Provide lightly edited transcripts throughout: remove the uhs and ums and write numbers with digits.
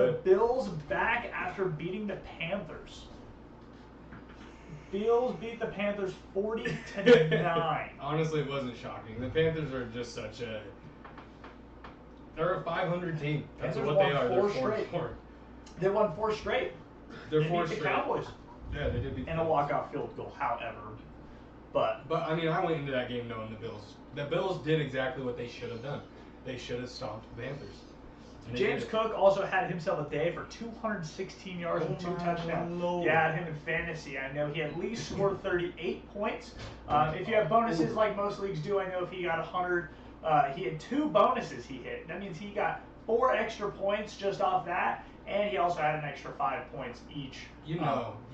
the Bills back after beating the Panthers. Bills beat the Panthers 40-9. Honestly, it wasn't shocking. The Panthers are just such a... They're a 500 team. That's Panthers what they are. They're 4 straight. They won 4 straight. They're they 4 beat straight. the Cowboys. Yeah, they did beat the And a walk-off field goal, however. But I mean, I went into that game knowing the Bills did exactly what they should have done. They should have stomped the Panthers. James Cook also had himself a day for 216 yards and 2 touchdowns. Lord. You had him in fantasy. I know he at least scored 38 points. If you have bonuses like most leagues do, I know if he got 100, he had 2 bonuses he hit. That means he got 4 extra points just off that, and he also had an extra 5 points each. You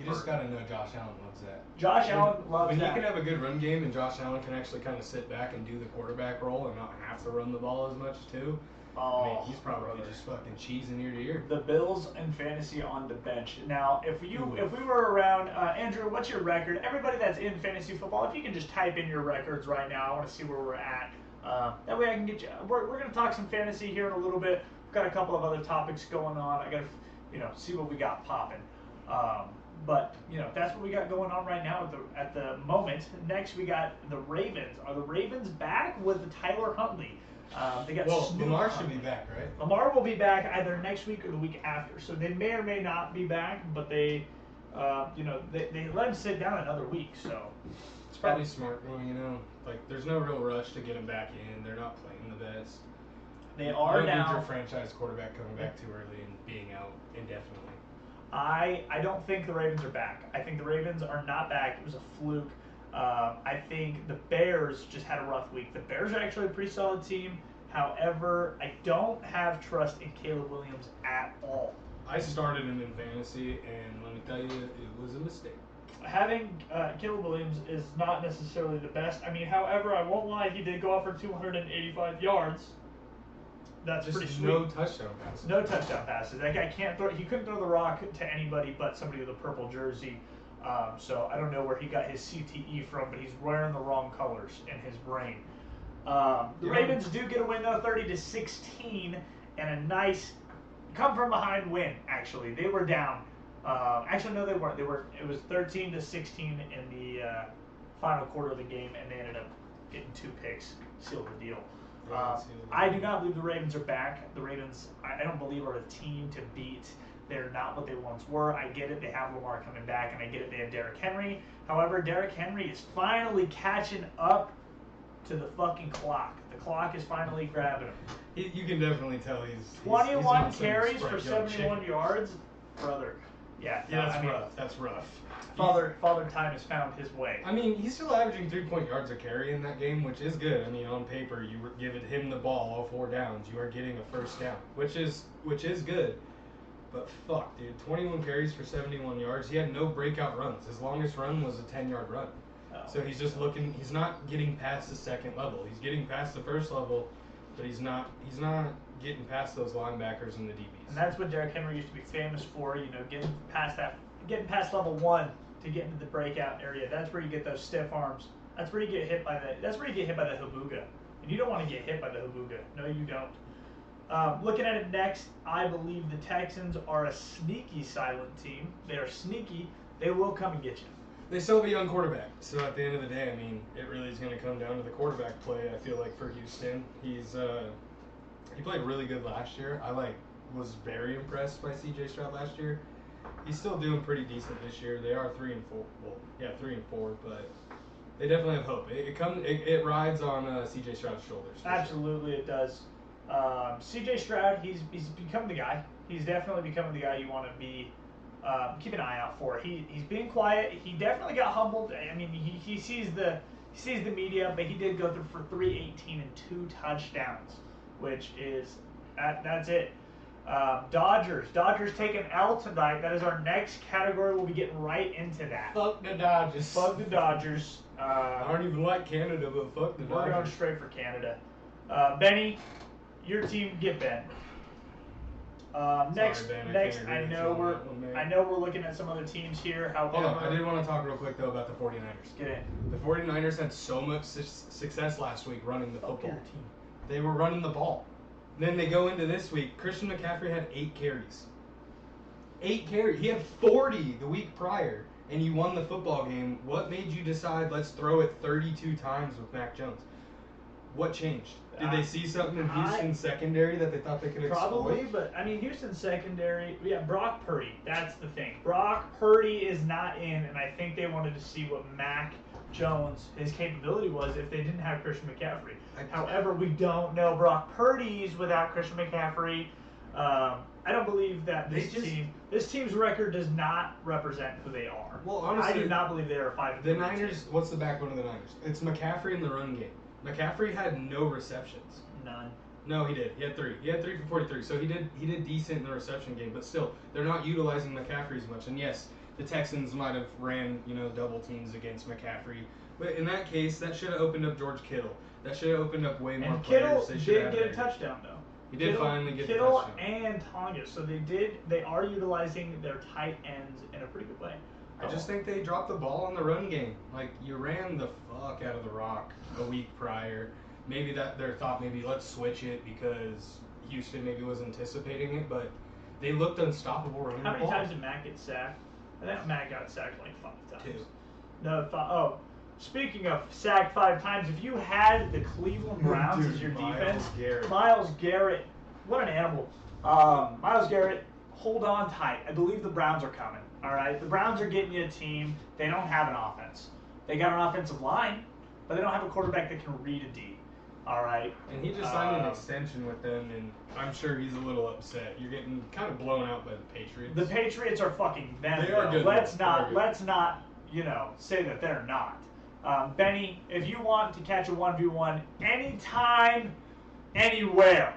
just got to know Josh Allen loves that. Josh Allen loves when that. When you can have a good run game and Josh Allen can actually kind of sit back and do the quarterback role and not have to run the ball as much too. Oh, I mean, he's probably just fucking cheesing ear to ear. The Bills and fantasy on the bench. Now, if we were around, Andrew, what's your record? Everybody that's in fantasy football, if you can just type in your records right now, I want to see where we're at. That way I can get you. We're going to talk some fantasy here in a little bit. We've got a couple of other topics going on. I got to, see what we got popping. But that's what we got going on right now at the moment. Next, we got the Ravens. Are the Ravens back with Tyler Huntley? They got Lamar should be back, right? Lamar will be back either next week or the week after. So they may or may not be back, but they let him sit down another week. So it's probably smart. Like there's no real rush to get him back in. They're not playing the best. They are you don't now. need your franchise quarterback coming back too early and being out indefinitely. I don't think the Ravens are back. I think the Ravens are not back. It was a fluke. I think the Bears just had a rough week. The Bears are actually a pretty solid team. However, I don't have trust in Caleb Williams at all. I started him in fantasy, and let me tell you, it was a mistake. Having Caleb Williams is not necessarily the best. I mean, however, I won't lie, he did go off for 285 yards. That's just pretty sweet. No touchdown passes. No touchdown passes. That guy can't throw. He couldn't throw the rock to anybody but somebody with a purple jersey. So I don't know where he got his CTE from, but he's wearing the wrong colors in his brain. The Ravens do get a win though, 30-16, and a nice come from behind win. Actually, they were down. Actually, no, they weren't. It was 13-16 in the final quarter of the game, and they ended up getting 2 picks, sealed the deal. I do not believe the Ravens are back. The Ravens, I don't believe, are a team to beat. They're not what they once were. I get it. They have Lamar coming back, and I get it. They have Derrick Henry. However, Derrick Henry is finally catching up to the fucking clock. The clock is finally grabbing him. You can definitely tell he's 21 carries for 71 yards. Brother. Yeah, that's rough. That's rough. Father Time has found his way. I mean, he's still averaging 3 yards a carry in that game, which is good. I mean, on paper, you were giving him the ball all 4 downs. You are getting a first down, which is good. But fuck, dude, 21 carries for 71 yards. He had no breakout runs. His longest run was a 10-yard run. Oh. So he's just looking. He's not getting past the second level. He's getting past the first level, but he's not getting past those linebackers and the DBs. And that's what Derrick Henry used to be famous for. Getting past level 1 to get into the breakout area. That's where you get those stiff arms. That's where you get hit by the habuga. And you don't want to get hit by the habuga. No, you don't. Looking at it next, I believe the Texans are a sneaky silent team. They are sneaky. They will come and get you. They still have a young quarterback. So at the end of the day, I mean, it really is going to come down to the quarterback play, I feel like, for Houston. He played really good last year. I was very impressed by CJ Stroud last year. He's still doing pretty decent this year. They are 3-4. Well, yeah, 3-4, but they definitely have hope. It rides on CJ Stroud's shoulders. Absolutely, it does. CJ Stroud, he's become the guy. He's definitely becoming the guy you want to be. Keep an eye out for. He's being quiet. He definitely got humbled. I mean, he sees the media, but he did go through for 318 and 2 touchdowns, which is that's it. Dodgers taking L tonight. That is our next category. We'll be getting right into that. Fuck the Dodgers. Fuck the Dodgers. I don't even like Canada, but fuck the Dodgers. We're going straight for Canada. Benny, your team, get Ben. Next, I know we're looking at some other teams here. However, hold on, I did want to talk real quick though about the 49ers. Get in. The 49ers had so much success last week running the football. They were running the ball. Then they go into this week. Christian McCaffrey had 8 carries. 8 carries. He had 40 the week prior, and you won the football game. What made you decide, let's throw it 32 times with Mac Jones? What changed? Did they see something in Houston's secondary that they thought they could exploit? Probably, but I mean, Houston's secondary, yeah, Brock Purdy, that's the thing. Brock Purdy is not in, and I think they wanted to see what Mac Jones, his capability was if they didn't have Christian McCaffrey. However, we don't know Brock Purdy's without Christian McCaffrey. I don't believe that this team's record does not represent who they are. Well, honestly, I do not believe they are 5-3. The Niners, what's the backbone of the Niners? It's McCaffrey in the run game. McCaffrey had no receptions. None. No, he did. He had 3. He had 3 for 43. So he did decent in the reception game, but still, they're not utilizing McCaffrey as much. And yes, the Texans might have ran, double teams against McCaffrey, but in that case, that should have opened up George Kittle. That should have opened up way more players. And Kittle did get a touchdown though. He did finally get Kittle the touchdown. and Tonga, so they are utilizing their tight ends in a pretty good way. I just think they dropped the ball on the run game. Like, you ran the fuck out of the rock a week prior. Maybe that their thought, maybe let's switch it because Houston maybe was anticipating it, but they looked unstoppable running the ball. How many times did Matt get sacked? I think Matt got sacked like 5 times. 2. No, 5. Oh, speaking of sacked 5 times, if you had the Cleveland Browns as your defense, Myles Garrett, what an animal. Myles Garrett, hold on tight. I believe the Browns are coming. All right, the Browns are getting you a team. They don't have an offense. They got an offensive line, but they don't have a quarterback that can read a D. All right. And he just signed an extension with them, and I'm sure he's a little upset. You're getting kind of blown out by the Patriots. The Patriots are fucking them. They are good. Let's not, say that they're not. Benny, if you want to catch a 1v1 anytime, anywhere.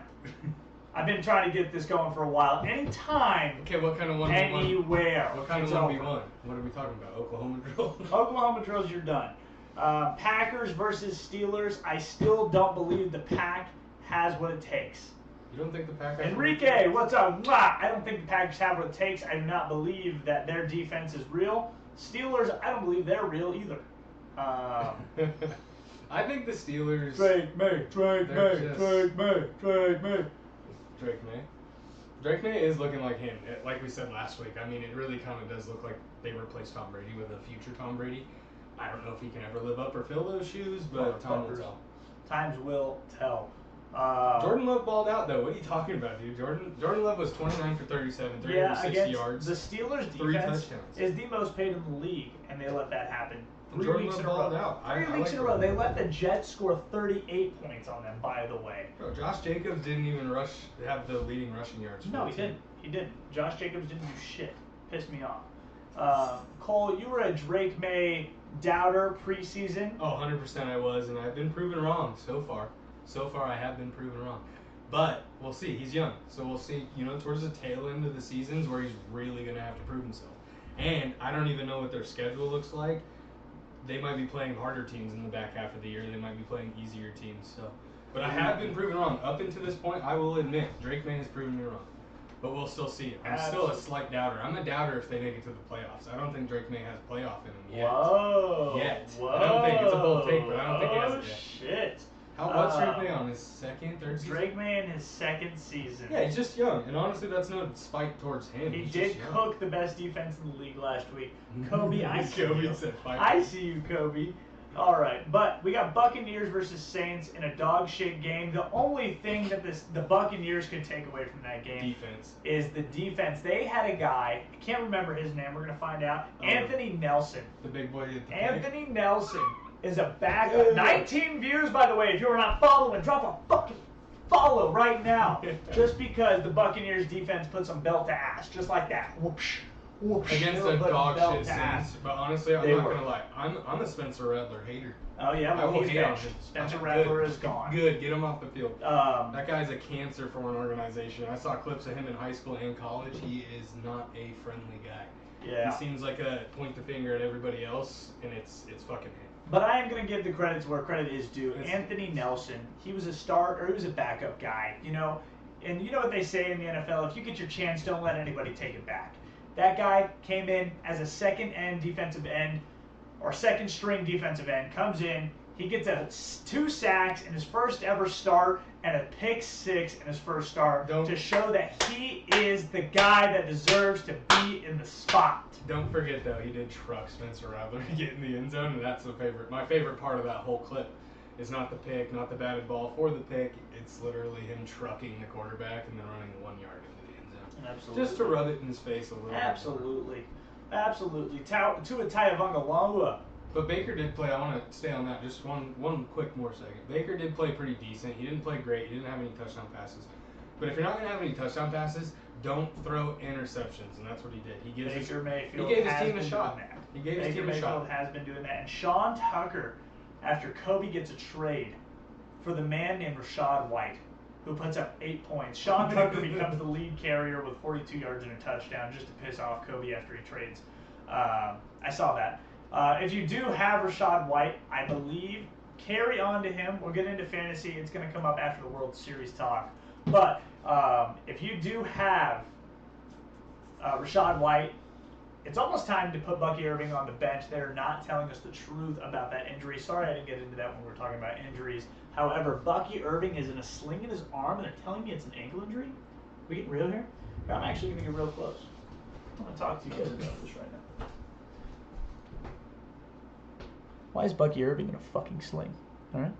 I've been trying to get this going for a while. Anytime. Okay, what kind of 1v1? Anywhere. What kind of 1v1? What are we talking about? Oklahoma drill? Oklahoma drills, you're done. Packers versus Steelers. I still don't believe the Pack has what it takes. You don't think the Packers? Enrique, what's up? I don't think the Packers have what it takes. I do not believe that their defense is real. Steelers, I don't believe they're real either. I think the Steelers. Drake May. Drake May is looking like him. Like we said last week, I mean, it really kind of does look like they replaced Tom Brady with a future Tom Brady. I don't know if he can ever live up or fill those shoes, but time will tell. Times will tell. Jordan Love balled out, though. What are you talking about, dude? Jordan Love was 29 for 37, 360 yards. The Steelers' 3 defense touchdowns. is the most paid in the league, and they let that happen. 3 Jordan weeks Love in a row. balled out. 3 weeks in a row. They let the Jets score 38 points on them, by the way. Bro, Josh Jacobs didn't even have the leading rushing yards. No, he didn't. He didn't. Josh Jacobs didn't do shit. Pissed me off. Cole, you were a Drake May doubter preseason. Oh, 100% I was, and I've been proven wrong so far. So far, I have been proven wrong. But we'll see. He's young, so we'll see. Towards the tail end of the seasons where he's really going to have to prove himself. And I don't even know what their schedule looks like. They might be playing harder teams in the back half of the year. They might be playing easier teams. But I have been proven wrong. Up until this point, I will admit, Drake May has proven me wrong. But we'll still see it. I'm still a slight doubter. I'm a doubter if they make it to the playoffs. I don't think Drake May has playoff in him yet. Whoa. I don't think it's a bold take, but I don't think he has it yet. Shit. What's Drake May on? His third season? Drake May in his 2nd season. Yeah, he's just young. And honestly, that's no spite towards him. He did cook the best defense in the league last week. Kobe, I see you. Said fight. I see you, Kobe. All right, but we got Buccaneers versus Saints in a dog shit game. The only thing that the Buccaneers could take away from that game is the defense. They had a guy, I can't remember his name, we're going to find out, Anthony Nelson. The big boy at the Anthony Nelson is a backup. 19 views, by the way. If you are not following, drop a fucking follow right now. Just because the Buccaneers defense put some belt to ass, just like that. Whoosh. Against a dog shit Saints, but honestly, I'm not gonna lie. I'm a Spencer Rattler hater. Oh yeah, well, he's benched. Spencer Rattler is gone. Good, get him off the field. That guy's a cancer for an organization. I saw clips of him in high school and college. He is not a friendly guy. Yeah. He seems like a point the finger at everybody else, and it's fucking him. But I am gonna give the credit to where credit is due. Anthony Nelson, he was a backup guy, And you know what they say in the NFL: if you get your chance, don't let anybody take it back. That guy came in as a second string defensive end, comes in, He gets 2 sacks in his first ever start and a pick 6 in his first start to show that he is the guy that deserves to be in the spot. Don't forget, though, he did truck Spencer Rattler to get in the end zone, and that's my favorite part of that whole clip. Is not the pick, not the batted ball for the pick. It's literally him trucking the quarterback and then running 1 yard into the end zone. Absolutely. Just to rub it in his face a little Absolutely. Absolutely. Tua Tagovailoa. But Baker did play. I want to stay on that just one quick more second. Baker did play pretty decent. He didn't play great. He didn't have any touchdown passes. But if you're not going to have any touchdown passes, don't throw interceptions, and that's what he did. He gave his team a shot. He gave his team a shot. Mayfield has been doing that. And Sean Tucker, after Kobe gets a trade for the man named Rachaad White, who puts up 8 points. Sean Tucker becomes the lead carrier with 42 yards and a touchdown just to piss off Kobe after he trades. I saw that. If you do have Rachaad White, I believe, carry on to him. We'll get into fantasy. It's going to come up after the World Series talk. But if you do have Rachaad White, it's almost time to put Bucky Irving on the bench. They're not telling us the truth about that injury. Sorry I didn't get into that when we were talking about injuries. However, Bucky Irving is in a sling in his arm, and they're telling me it's an ankle injury. We getting real here? I'm actually going to get real close. I'm going to talk to you guys about this right now. Why is Bucky Irving in a fucking sling? All right?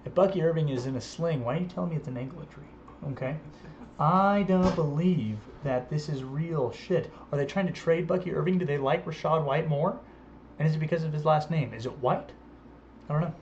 If Bucky Irving is in a sling, why are you telling me it's an ankle injury? Okay? I don't believe that this is real shit. Are they trying to trade Bucky Irving? Do they like Rachaad White more? And is it because of his last name? Is it White? I don't know.